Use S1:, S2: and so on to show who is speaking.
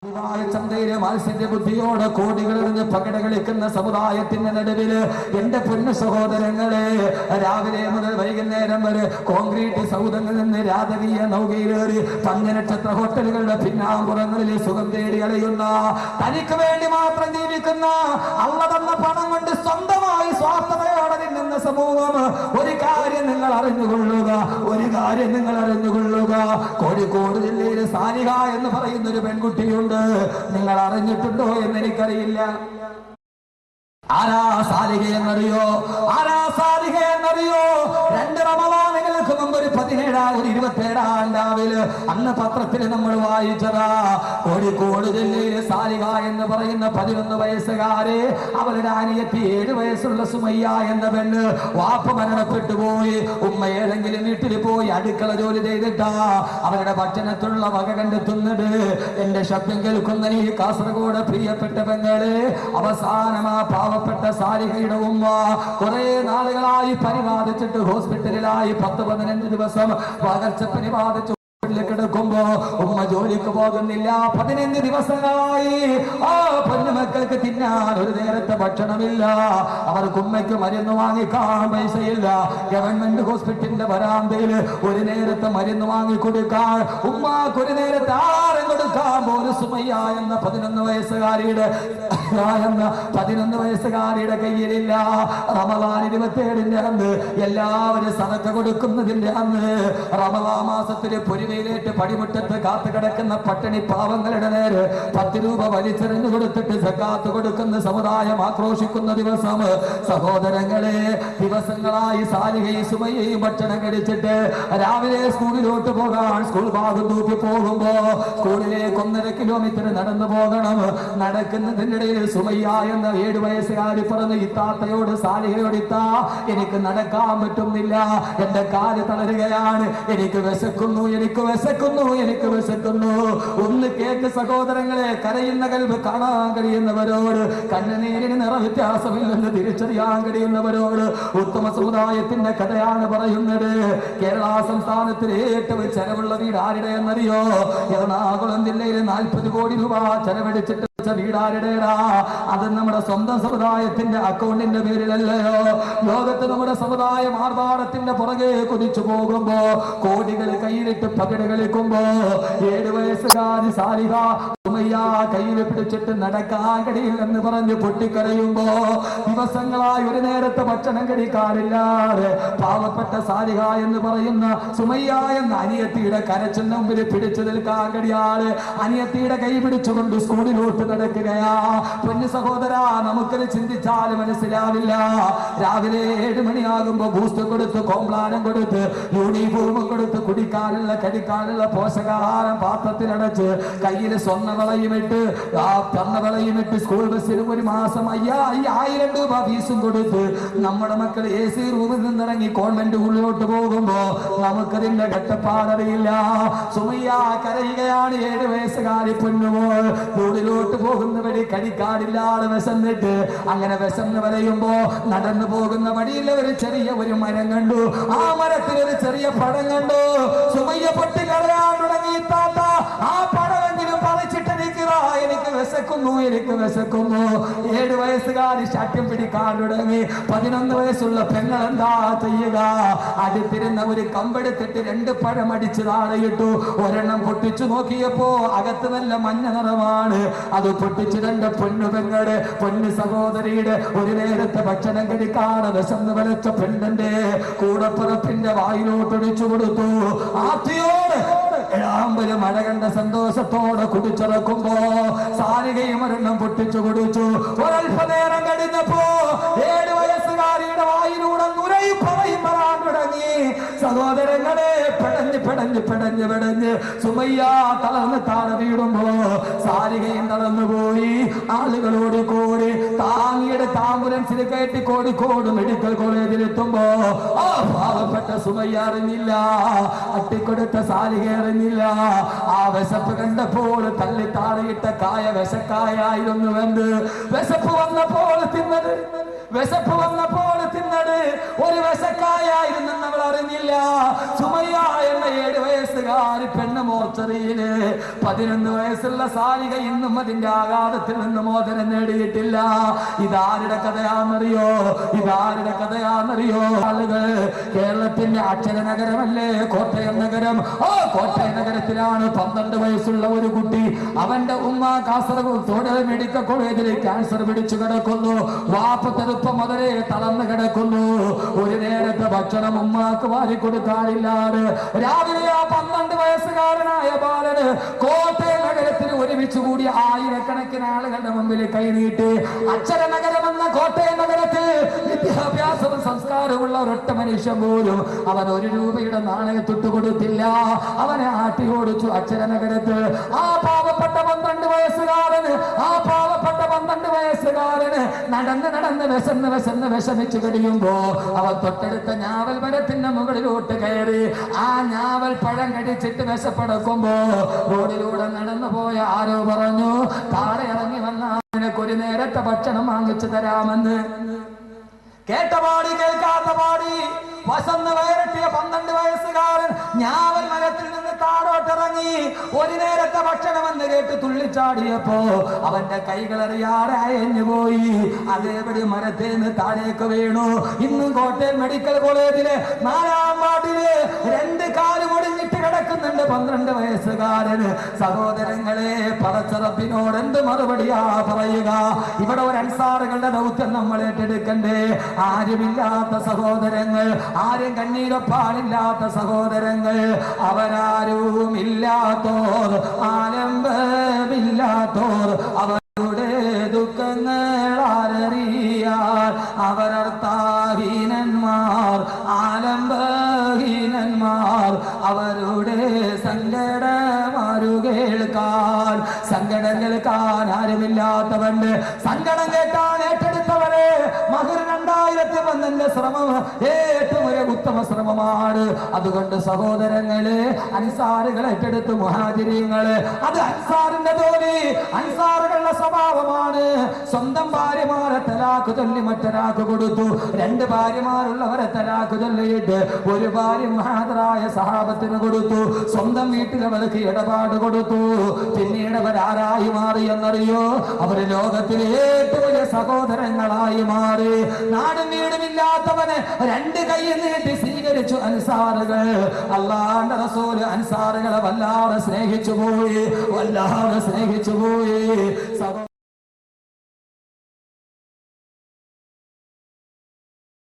S1: ചന്തയിലെ മത്സ്യന്റെ ബുദ്ധിയോടെ കോടികളെറിഞ്ഞ് പകട കളിക്കുന്ന സമുദായത്തിന്റെ നടുവില് എന്റെ പൊന്നു സഹോദരങ്ങളെ, രാവിലെ മുതൽ വൈകുന്നേരം വരെ കോൺക്രീറ്റ് സൗധങ്ങളിൽ നിന്ന് രാജകീയ നൗകയിലേറി പഞ്ചനക്ഷത്ര ഹോട്ടലുകളുടെ പിന്നാമ്പുറങ്ങളിൽ സുഖം തേടി അലയുന്ന, തനിക്ക് വേണ്ടി മാത്രം ജീവിക്കുന്ന, അള്ള തന്ന പണം കൊണ്ട് സ്വന്തമായി സ്വാർത്ഥതയോടെ നിന്ന സമൂഹം, ഒരു കാര്യം നിങ്ങൾ അറിഞ്ഞുകൊള്ളുക, ഒരു കാര്യം നിങ്ങൾ അറിഞ്ഞുകൊള്ളുക. കോഴിക്കോട് ജില്ലയിലെ സാനിക എന്ന് പറയുന്ന ഒരു പെൺകുട്ടിയുണ്ട്. നിങ്ങൾ അറിഞ്ഞിട്ടുണ്ടോ എന്ന് എനിക്കറിയില്ല. ആരാ സാലിഹ എന്നറിയോ? ആരാ സാലിഹ എന്നറിയോ? 2 റമദാനുകൾക്ക് മുമ്പ് ഒരു 27 രാവിലെ അന്ന് പത്രത്തിൽ നമ്മൾ വായിച്ചതാ, കോഴിക്കോട് ജില്ലയിലെ സാലിഹ എന്ന് പറയുന്ന 11 വയസ്സുകാരെ, അവരുടെ അനിയത്തി 7 വയസ്സുള്ള സുമയ്യ എന്ന പെണ്ണ് വാപ്പ മരണപ്പെട്ടു പോയി. ഉമ്മ ഏതെങ്കിലും വീട്ടിൽ പോയി അടുക്കള ജോലി ചെയ്തിട്ടാ അവരുടെ ഭക്ഷണത്തിലുള്ള വക കണ്ടെത്തുന്നത്. എന്റെ ശബ്ദം കേൾക്കുന്ന ഈ കാസർഗോഡ് പ്രിയപ്പെട്ട പെങ്ങളെ, അവസാനമാ പാവപ്പെട്ട സാലിഹയുടെ ഉമ്മ കുറെ നാളുകളായി പരിപാലിച്ചിട്ട് ഹോസ്പിറ്റലിലായി 10-15 ദിവസം പകർച്ചപ്പനി ബാധിച്ചു കിടക്കുമ്പോ ഉമ്മ ജോലിക്ക് പോകുന്നില്ല. 15 ദിവസങ്ങളായി ആ പൊന്നുമക്കൾക്ക് തിന്നാൻ ഒരു നേരത്തെ ഭക്ഷണമില്ല. അവർക്ക് ഉമ്മയ്ക്ക് മരുന്ന് വാങ്ങിക്കാൻ പൈസയില്ല. ഗവൺമെന്റ് ഹോസ്പിറ്റലിന്റെ വരാന്തയിൽ ഒരു നേരത്തെ മരുന്ന് വാങ്ങിക്കൊടുക്കാൻ ഉമ്മാക്ക് ഒരു നേരത്തെ ആഹാരം കൊടുക്കാൻ പോലും സുമയ്യ എന്ന 11 വയസ്സുകാരിയുടെ കയ്യിലില്ല. റമദാൻ 27 അന്ന് എല്ലാവരും സദക്ക കൊടുക്കുന്നതിന്റെ അന്ന്, റമദാൻ മാസത്തില് പൊരിവയിലേറ്റ് പടിമുറ്റത്ത് കാത്തു കിടക്കുന്ന പട്ടിണി പാവങ്ങളുടെ നേരെ 10 രൂപ വലിച്ചെറിഞ്ഞു കൊടുത്തിട്ട് സക്കാത്ത് കൊടുക്കുന്ന സമുദായം ആക്രോശിക്കുന്ന ദിവസം, സഹോദരങ്ങളെ, ദിവസങ്ങളായി സാലിഹയും സുമയ്യയും ഭക്ഷണം കഴിച്ചിട്ട് രാവിലെ സ്കൂളിലോട്ട് പോകാൻ സ്കൂൾ ഭാഗം തൂക്കി പോകുമ്പോ സ്കൂളിലേക്ക് 1.5 കിലോമീറ്റർ നടന്നു പോകണം. നടക്കുന്നതിനിടയിൽ സുമയ്യ എന്ന 7 വയസ്സുകാരി പറഞ്ഞ് ഇത്താത്തയോട്, സാലിഹയോട്, ഇത്താ എനിക്ക് നടക്കാൻ പറ്റുന്നില്ല, എന്റെ കാല് തളരുകയാണ്, എനിക്ക് വിശക്കുന്നു, എനിക്ക് വിശക്കുന്നു, എനിക്ക് വിശക്കുന്നു. ഒന്ന് കേട്ട് സഹോദരങ്ങളെ, കരയുന്ന കൽബ് കാണാൻ കഴിയുന്നവരോട്, കണ്ണുനീരിന് നിറവ്യത്യാസമില്ലെന്ന് തിരിച്ചറിയാൻ കഴിയുന്നവരോട് ഉത്തമ സമുദായത്തിന്റെ കഥയാണ് പറയുന്നത്. കേരള സംസ്ഥാനത്തിലെ ഏറ്റവും ചെലവുള്ള വീട് ആരുടെ എന്നറിയോ? എറണാകുളം ജില്ലയിൽ 40 കോടി രൂപ ചെലവഴിച്ചിട്ട് വീടാരുടേടാ? അത് നമ്മുടെ സ്വന്തം സമുദായത്തിന്റെ അക്കൗണ്ടിന്റെ പേരിലല്ലയോ? ലോകത്ത് നമ്മുടെ സമുദായം ആർഭാടത്തിന്റെ പുറകെ കുതിച്ചു പോകുമ്പോ, കോടികൾ കയ്യിലിട്ട് പകട് കളിക്കുമ്പോ, 7 വയസ്സുകാരി സാലിഹ സുമയ്യ കയ്യിൽ പിടിച്ചിട്ട് നടക്കാൻ കഴിയില്ലെന്ന് പറഞ്ഞ് പൊട്ടിക്കരയുമ്പോ, ദിവസങ്ങളായി ഒരു നേരത്തെ ഭക്ഷണം കഴിക്കാറില്ലാതെ പാവപ്പെട്ട സാലിഹ എന്ന് പറയുന്ന സുമയ്യ എന്ന അനിയത്തിയുടെ കരച്ചിന് മുമ്പിൽ പിടിച്ചു നിൽക്കാൻ കഴിയാതെ അനിയത്തിയുടെ കൈ പിടിച്ചുകൊണ്ട് സ്കൂളിലോട്ട് നടക്കുകയാ. പൊന്നു സഹോദര, നമുക്കത് ചിന്തിച്ചാൽ മനസ്സിലാവില്ല. രാവിലെ 7 മണിയാകുമ്പോ ബൂസ്റ്റ് കൊടുത്ത്, കോംപ്ലാനം കൊടുത്ത്, യൂണിഫോം കൊടുത്ത്, കുടിക്കാനുള്ള കടിക്കാനുള്ള പോഷകാഹാരം പാത്രത്തിലടച്ച്, കയ്യിൽ സ്വർണ്ണവളയും ഇട്ട്, ആ സ്വർണ്ണവളയും ഇട്ട് സ്കൂൾ ബസ്സിന് ഒരു മാസം 5000 രൂപ ഫീസും കൊടുത്ത് നമ്മുടെ മക്കൾ AC റൂമിൽ നിന്നിറങ്ങി കോൺവെന്റ് ഉള്ളിലോട്ട് പോകുമ്പോ നമുക്കതിന്റെ കട്ടപ്പാടറിയില്ല. സുമയ്യ കരയുകയാണ്. 7 വയസ്സുകാരി പൊന്നുമോൾ സ്കൂളിലോട്ട് പോകുന്ന വഴി കടിക്കാടില്ലാതെ വിശന്നിട്ട്, അങ്ങനെ വിശന്ന് വരയുമ്പോ നടന്നു പോകുന്ന വഴിയിൽ ഒരു ചെറിയ ഒരു മരം കണ്ടു. ആ മരത്തിൽ ഒരു ചെറിയ പഴം കണ്ടു. സുമയ്യ പൊട്ടി കരയാൻ തുടങ്ങി. താത്ത, ആ പഴമെങ്കിലും പറിച്ചിട്ട് നിൽക്കുക, എനിക്ക് വിശക്കുന്നു, എനിക്ക് വിശക്കുന്നു. 7 വയസ്സുകാരി ശാഠ്യം പിടിക്കാൻ തുടങ്ങി. 11 വയസ്സുള്ള പെങ്ങൾ എന്താ ചെയ്യുക? അടുത്തിരുന്ന ഒരു കമ്പെടുത്തിട്ട് 2 പഴം അടിച്ച് താഴെയിട്ടു. ഒരെണ്ണം പൊട്ടിച്ചു നോക്കിയപ്പോ അകത്ത് നല്ല മഞ്ഞ നിറമാണ്. അത് പൊട്ടിച്ച് 2 പൊന്നു പെങ്ങളുടെ, പൊന്നു സഹോദരിയുടെ ഒരു നേരത്തെ ഭക്ഷണം കഴിക്കാതെ വിശന്ന് വലച്ച പെണ്ണന്റെ കൂടപ്പിറപ്പിന്റെ വായിലോട്ടൊഴിച്ചു കൊടുത്തു. ആർത്തിയോട് ഏഴാമ്പല് മഴ കണ്ട സന്തോഷത്തോടെ കുടിച്ചിറക്കുമ്പോ സാലിഹയും ഒരെണ്ണം പൊട്ടിച്ചു കുടിച്ചു. ഒരൽപ്പനേരം കഴിഞ്ഞപ്പോ 7 വയസ്സുകാരിയുടെ വായിലൂടെ നുരയും പറയും വരാൻ തുടങ്ങി. സഹോദരങ്ങളെ, പെടഞ്ഞ് സുമയ്യ തളർന്ന് താഴെ വീടുമ്പോ സാലിഹയും തളർന്നുപോയി. ആളുകളോട് കൂടി താങ്ങിയുടെ ആംബുലൻസിൽ കയറ്റി കോഴിക്കോട് മെഡിക്കൽ കോളേജിൽ എത്തുമ്പോ ആ പാവപ്പെട്ട സുമയ്യ അറിഞ്ഞില്ല, അട്ടിക്കൊടുത്ത സാലിഹ അറിഞ്ഞില്ല. ആ വിശപ്പ് കണ്ടപ്പോൾ തള്ളി താഴെയിട്ട കായ വിശക്കായായിരുന്നുവെന്ന്. വിശപ്പ് വന്നപ്പോൾ തിന്നത് കിടക്കുന്നത് ഒരു വിശക്കായായിരുന്നെന്ന് അവൾ അറിഞ്ഞില്ല. സുമയ്യ എന്ന 7 വയസ്സുകാരി പെണ്ണ് മോർച്ചറിയില് 11 വയസ്സുള്ള സാരിക ഇന്നും അതിന്റെ ആഘാതത്തിൽ നിന്ന് മോചനം നേടിയിട്ടില്ല. ഇതാരുടെ കഥയാണെന്നറിയോ? ഇതാരുടെ കഥയാണെന്നറിയോ? ആളുകൾ കേരളത്തിന്റെ അക്ഷരനഗരമല്ലേ കോട്ടയം നഗരം. കോട്ടയം നഗരത്തിലാണ് 12 വയസ്സുള്ള ഒരു കുട്ടി. അവന്റെ ഉമ്മ കാസർഗോഡ് മെഡിക്കൽ കോളേജിൽ ക്യാൻസർ പിടിച്ചു കിടക്കുന്നു. വാപ്പ ചെറുപ്പം മുതലേ തളർന്നു കിടക്കുന്നു. ഒരു നേരത്തെ ഭക്ഷണം ഉമ്മാക്ക് വാരി കൊടുക്കാനില്ലാതെ രാവിലെ ആ 12 വയസ്സുകാരനായ ബാലന് കോട്ടയം നഗരത്തിൽ ഒരുമിച്ച് കൂടി ആയിരക്കണക്കിന് ആളുകളുടെ മുമ്പിൽ കൈനീട്ടി. അക്ഷരനഗരമെന്ന കോട്ടയം നഗരത്തിൽ വിദ്യാഭ്യാസവും സംസ്കാരമുള്ള ഒരൊറ്റ മനുഷ്യൻ പോലും അവൻ 1 രൂപയുടെ നാണയത്തൊട്ട് കൊടുത്തില്ല. അവനെ ആട്ടി ഓടിച്ചു അക്ഷരനഗരത്ത്. ആ പാവപ്പെട്ട 12 വയസ്സുകാരന് നടന്ന് വിഷമിച്ചു കഴിയുമ്പോ അവൻ തൊട്ടടുത്ത ഞാവൽ മരത്തിന്റെ മുകളിലോട്ട് കയറി. ആ ഞാവൽ പഴം കടിച്ചിട്ട് വിശപ്പടക്കുമ്പോ റോഡിലൂടെ നടന്നു പോയ ആരോ പറഞ്ഞു, താഴെ ഇറങ്ങി വന്ന നിനക്കൊരു നേരത്തെ ഭക്ഷണം വാങ്ങിച്ചു തരാമെന്ന്. കേട്ട പാടി കേൾക്കാത്ത പാടി വസന്ന് വയറട്ടിയ 12 വയസ്സുകാരൻ ഞാവൽ മരത്തിൽ നിന്ന് താഴോട്ടിറങ്ങി. ഒരു നേരത്തെ ഭക്ഷണം എന്ന് കേട്ട് തുള്ളിച്ചാടിയപ്പോ അവന്റെ കൈകളറിയാതെ അയഞ്ഞു പോയി. അതേപടി മരത്തിൽ നിന്ന് താഴേക്ക് വീണു. ഇന്നും കോട്ടയം മെഡിക്കൽ കോളേജിലെ 4-ാം വാർഡില് 2 കാല് മുടിഞ്ഞിട്ട് കിടക്കുന്നുണ്ട് 12 വയസ്സുകാരന്. സഹോദരങ്ങളെ, പടച്ചറപ്പിനോട് എന്ത് മറുപടിയാ പറയുക? ഇവിടെ ഒരു അൻസാറുകളുടെ ദൗത്യം നമ്മൾ ഏറ്റെടുക്കണ്ടേ? ആരുമില്ലാത്ത സഹോദരങ്ങൾ, ആരും കണ്ണീരൊപ്പാലില്ലാത്ത സഹോദരങ്ങൾ, അവരാരും ഇല്ലാത്തോർ, ആലംബമില്ലാത്തോർ, അവരുടെ ദുഃഖങ്ങൾ ആരറിയാൻ, അവരർത്ഥാഹീനന്മാർ, ആലംബഹീനന്മാർ, അവരുടെ സങ്കടമാരു കേൾക്കാൻ, സങ്കടം കേൾക്കാൻ ആരുമില്ലാത്തവന്റെ സങ്കടം കേട്ടാൻ ഏറ്റെടുത്തവരെ മഹർ 2001 ശ്രമം ഏറ്റവും ഒരു ഉത്തമ ശ്രമമാണ്. അതുകൊണ്ട് സഹോദരങ്ങളെ, അൻസാറുകൾ ഏറ്റെടുത്ത് മുഹാജിരീങ്ങള്, അത് അൻസാറിന്റെ ജോലി, അൻസാറുകളുടെ സ്വഭാവമാണ്. സ്വന്തം ഭാര്യമാരെ തലാക്ക് ചൊല്ലി മറ്റൊരാൾക്ക് കൊടുത്തു. 2 ഭാര്യമാരുള്ളവരെ തലാക്ക് ചൊല്ലിയിട്ട് ഒരു ഭാര്യ മഹാദരായ സഹാബത്തിന് കൊടുത്തു. സ്വന്തം വീട്ടിൽ അവർക്ക് ഇടപാട് കൊടുത്തു. പിന്നീട് അവരാരായി മാറി എന്നറിയോ? അവര് ലോകത്തിലെ ഏറ്റവും വലിയ സഹോദരങ്ങളായി മാറി. നാടും വീടുമില്ലാത്തവനെ 2 കൈ നീട്ടി സ്വീകരിച്ചു അൻസാറുകൾ. അല്ലാഹുവിന്റെ റസൂൽ അൻസാറുകളെ വല്ലാതെ സ്നേഹിച്ചു പോയി.